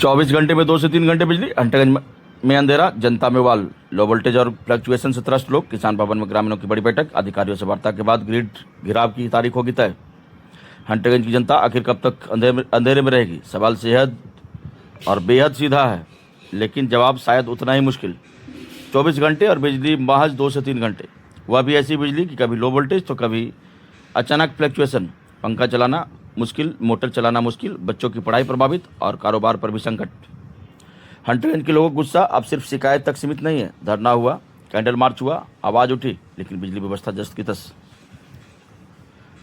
24 घंटे में 2 से 3 घंटे बिजली। हंटरगंज में अंधेरा, जनता में वाल, लो वोल्टेज और फ्लक्चुएशन से त्रस्त लोग। किसान भवन में ग्रामीणों की बड़ी बैठक, अधिकारियों से वार्ता के बाद ग्रिड घिराव की तारीख होगी तय। हंटरगंज की जनता आखिर कब तक अंधेरे में रहेगी? सवाल सेहद और बेहद सीधा है, लेकिन जवाब शायद उतना ही मुश्किल। 24 घंटे और बिजली महज 2 से 3 घंटे, वह भी ऐसी बिजली कि कभी लो वोल्टेज तो कभी अचानक फ्लक्चुएशन। पंखा चलाना मुश्किल, मोटर चलाना मुश्किल, बच्चों की पढ़ाई प्रभावित और कारोबार पर भी संकट। हंटरगंज के लोगों का गुस्सा अब सिर्फ शिकायत तक सीमित नहीं है। धरना हुआ, कैंडल मार्च हुआ, आवाज़ उठी, लेकिन बिजली व्यवस्था जस्त की तस।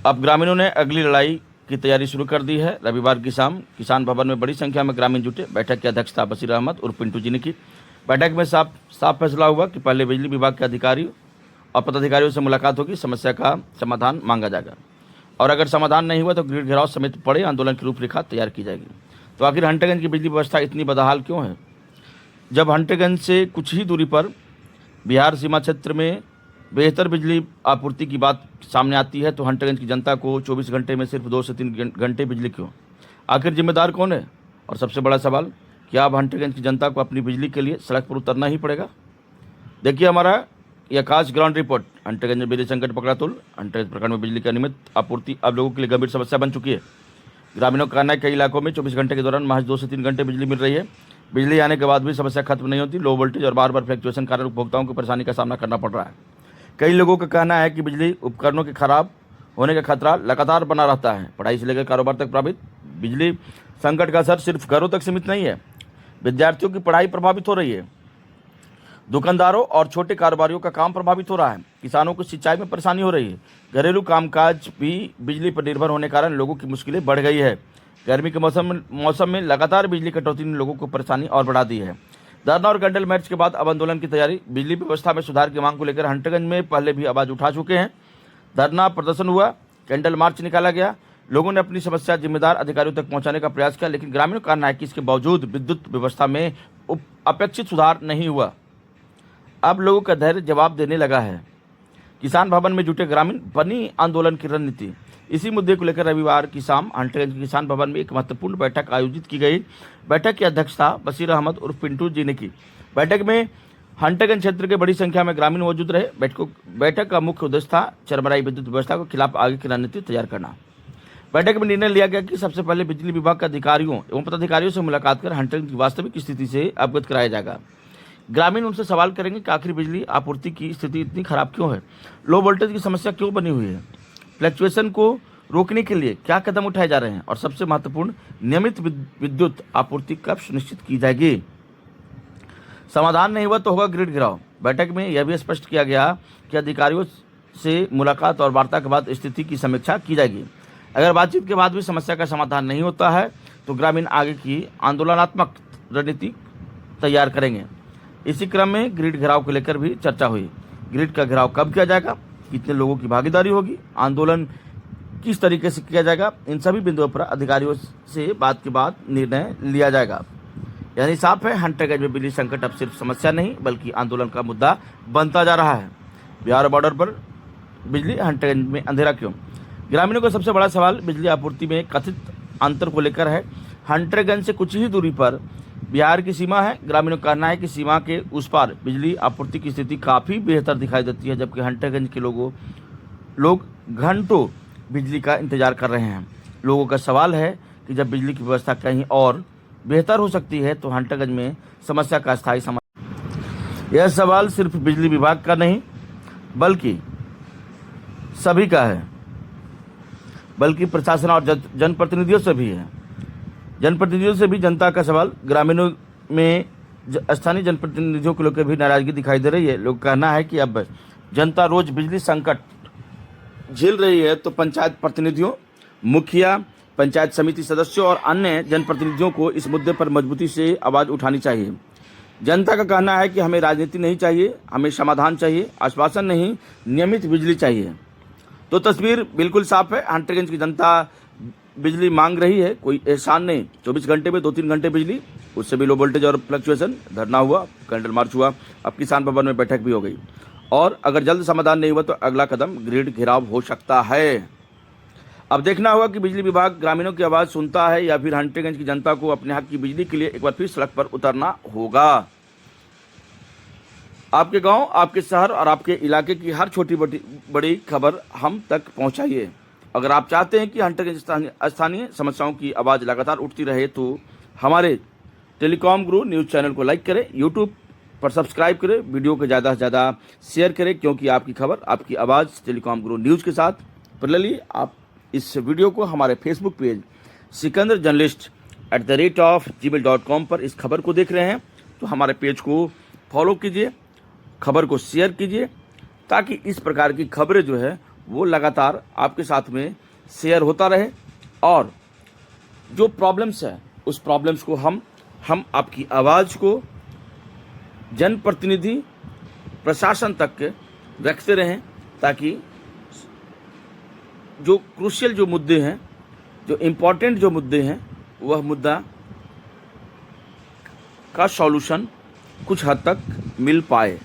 अब ग्रामीणों ने अगली लड़ाई की तैयारी शुरू कर दी है। रविवार की शाम किसान भवन में बड़ी संख्या में ग्रामीण जुटे। बैठक की अध्यक्षता बशीर अहमद उर्फ पिंटू जी ने की। बैठक में साफ फैसला हुआ कि पहले बिजली विभाग के अधिकारियों और पदाधिकारियों से मुलाकात होगी, समस्या का समाधान मांगा जाएगा, और अगर समाधान नहीं हुआ तो ग्रिड घेराव समेत बड़े आंदोलन की रूपरेखा तैयार की जाएगी। तो आखिर हंटरगंज की बिजली व्यवस्था इतनी बदहाल क्यों है? जब हंटरगंज से कुछ ही दूरी पर बिहार सीमा क्षेत्र में बेहतर बिजली आपूर्ति की बात सामने आती है, तो हंटरगंज की जनता को 24 घंटे में सिर्फ 2 से 3 घंटे बिजली क्यों? आखिर जिम्मेदार कौन है? और सबसे बड़ा सवाल, क्या अब हंटरगंज की जनता को अपनी बिजली के लिए सड़क पर उतरना ही पड़ेगा? देखिए हमारा यह खास ग्राउंड रिपोर्ट। हंटरगंज में बिजली संकट पकड़ा तूल। हंटरगंज प्रखंड में बिजली की अनियमित आपूर्ति अब लोगों के लिए गंभीर समस्या बन चुकी है। ग्रामीणों का कहना है कई इलाकों में 24 घंटे के दौरान महज 2 से 3 घंटे बिजली मिल रही है। बिजली आने के बाद भी समस्या खत्म नहीं होती। लो वोल्टेज और बार बार फ्लक्चुएशन कारण उपभोक्ताओं को परेशानी का सामना करना पड़ रहा है। कई लोगों का कहना है कि बिजली उपकरणों के खराब होने का खतरा लगातार बना रहता है। पढ़ाई से लेकर कारोबार तक प्रभावित। बिजली संकट का असर सिर्फ घरों तक सीमित नहीं है, विद्यार्थियों की पढ़ाई प्रभावित हो रही है, दुकानदारों और छोटे कारोबारियों का काम प्रभावित हो रहा है, किसानों को सिंचाई में परेशानी हो रही है, घरेलू कामकाज भी बिजली पर निर्भर होने के कारण लोगों की मुश्किलें बढ़ गई है। गर्मी के मौसम में लगातार बिजली कटौती ने लोगों को परेशानी और बढ़ा दी है। धरना और कैंडल मार्च के बाद अब आंदोलन की तैयारी। बिजली व्यवस्था में सुधार की मांग को लेकर हंटरगंज में पहले भी आवाज उठा चुके हैं। धरना प्रदर्शन हुआ, कैंडल मार्च निकाला गया, लोगों ने अपनी समस्या जिम्मेदार अधिकारियों तक पहुंचाने का प्रयास किया, लेकिन ग्रामीणों का कहना है कि इसके बावजूद विद्युत व्यवस्था में अपेक्षित सुधार नहीं हुआ। अब लोगों का धैर्य जवाब देने लगा है। किसान भवन में जुटे ग्रामीण, बनी आंदोलन की रणनीति। इसी मुद्दे को लेकर रविवार की शाम हंटरगंज के किसान भवन में एक महत्वपूर्ण बैठक आयोजित की गई। बैठक की अध्यक्षता बशीर अहमद उर्फ पिंटू जी ने की। बैठक में हंटरगंज क्षेत्र के बड़ी संख्या में ग्रामीण मौजूद रहे। बैठक का मुख्य उद्देश्य था चरमराई विद्युत व्यवस्था के खिलाफ आगे की रणनीति तैयार करना। बैठक में निर्णय लिया गया कि सबसे पहले बिजली विभाग के अधिकारियों एवं पदाधिकारियों से मुलाकात कर हंटरगंज की वास्तविक स्थिति से अवगत कराया जाएगा। ग्रामीण उनसे सवाल करेंगे कि आखिर बिजली आपूर्ति की स्थिति इतनी खराब क्यों है, लो वोल्टेज की समस्या क्यों बनी हुई है, फ्लक्चुएशन को रोकने के लिए क्या कदम उठाए जा रहे हैं, और सबसे महत्वपूर्ण, नियमित विद्युत आपूर्ति कब सुनिश्चित की जाएगी। समाधान नहीं हुआ तो होगा ग्रिड गिराव। बैठक में यह भी स्पष्ट किया गया कि अधिकारियों से मुलाकात और वार्ता के बाद स्थिति की समीक्षा की जाएगी। अगर बातचीत के बाद भी समस्या का समाधान नहीं होता है तो ग्रामीण आगे की आंदोलनात्मक रणनीति तैयार करेंगे। इसी क्रम में ग्रिड घेराव को लेकर भी चर्चा हुई। ग्रिड का घेराव कब किया जाएगा, कितने लोगों की भागीदारी होगी, आंदोलन किस तरीके से किया जाएगा, इन सभी बिंदुओं पर अधिकारियों से बात के बाद निर्णय लिया जाएगा। यानी साफ है, हंटरगंज में बिजली संकट अब सिर्फ समस्या नहीं बल्कि आंदोलन का मुद्दा बनता जा रहा है। बिहार बॉर्डर पर बिजली, हंटरगंज में अंधेरा क्यों? ग्रामीणों का सबसे बड़ा सवाल बिजली आपूर्ति में कथित अंतर को लेकर है। हंटरगंज से कुछ ही दूरी पर बिहार की सीमा है। ग्रामीणों का कहना है कि सीमा के उस पार बिजली आपूर्ति की स्थिति काफ़ी बेहतर दिखाई देती है, जबकि हंटरगंज के लोग घंटों बिजली का इंतजार कर रहे हैं। लोगों का सवाल है कि जब बिजली की व्यवस्था कहीं और बेहतर हो सकती है तो हंटरगंज में समस्या का स्थायी समाधान। यह सवाल सिर्फ बिजली विभाग का नहीं बल्कि सभी का है, बल्कि प्रशासन और जनप्रतिनिधियों से भी है। जनप्रतिनिधियों से भी जनता का सवाल। ग्रामीणों में स्थानीय जनप्रतिनिधियों को लेकर भी नाराजगी दिखाई दे रही है। लोग कहना है कि अब जनता रोज बिजली संकट झेल रही है तो पंचायत प्रतिनिधियों, मुखिया, पंचायत समिति सदस्यों और अन्य जनप्रतिनिधियों को इस मुद्दे पर मजबूती से आवाज़ उठानी चाहिए। जनता का कहना है कि हमें राजनीति नहीं चाहिए, हमें समाधान चाहिए, आश्वासन नहीं, नियमित बिजली चाहिए। तो तस्वीर बिल्कुल साफ है। हंटरगंज की जनता बिजली मांग रही है, कोई एहसान नहीं। 24 घंटे में 2-3 घंटे बिजली, उससे भी लो वोल्टेज और फ्लक्चुएशन। धरना हुआ, कैंडल मार्च हुआ, अब किसान भवन में बैठक भी हो गई, और अगर जल्द समाधान नहीं हुआ तो अगला कदम ग्रिड घेराव हो सकता है। अब देखना होगा कि बिजली विभाग ग्रामीणों की आवाज़ सुनता है या फिर हंटरगंज की जनता को अपने हक की बिजली के लिए एक बार फिर सड़क पर उतरना होगा। आपके गांव, आपके शहर और आपके इलाके की हर छोटी बड़ी खबर हम तक पहुंचाइए। अगर आप चाहते हैं कि हंटरगंज स्थानीय समस्याओं की आवाज़ लगातार उठती रहे तो हमारे टेलीकॉम गुरु न्यूज़ चैनल को लाइक करें, यूट्यूब पर सब्सक्राइब करें, वीडियो को ज़्यादा से ज़्यादा शेयर करें, क्योंकि आपकी खबर, आपकी आवाज़ टेलीकॉम गुरु न्यूज़ के साथ। पर्सनली आप इस वीडियो को हमारे Facebook page Sikandar journalist @gmail.com पर इस खबर को देख रहे हैं तो हमारे पेज को फॉलो कीजिए, खबर को शेयर कीजिए, ताकि इस प्रकार की खबरें जो है वो लगातार आपके साथ में शेयर होता रहे और जो प्रॉब्लम्स है उस प्रॉब्लम्स को हम आपकी आवाज़ को जनप्रतिनिधि प्रशासन तक के रखते रहें, ताकि जो क्रूशियल जो मुद्दे हैं, जो इम्पोर्टेंट जो मुद्दे हैं, वह मुद्दा का सॉल्यूशन कुछ हद तक मिल पाए।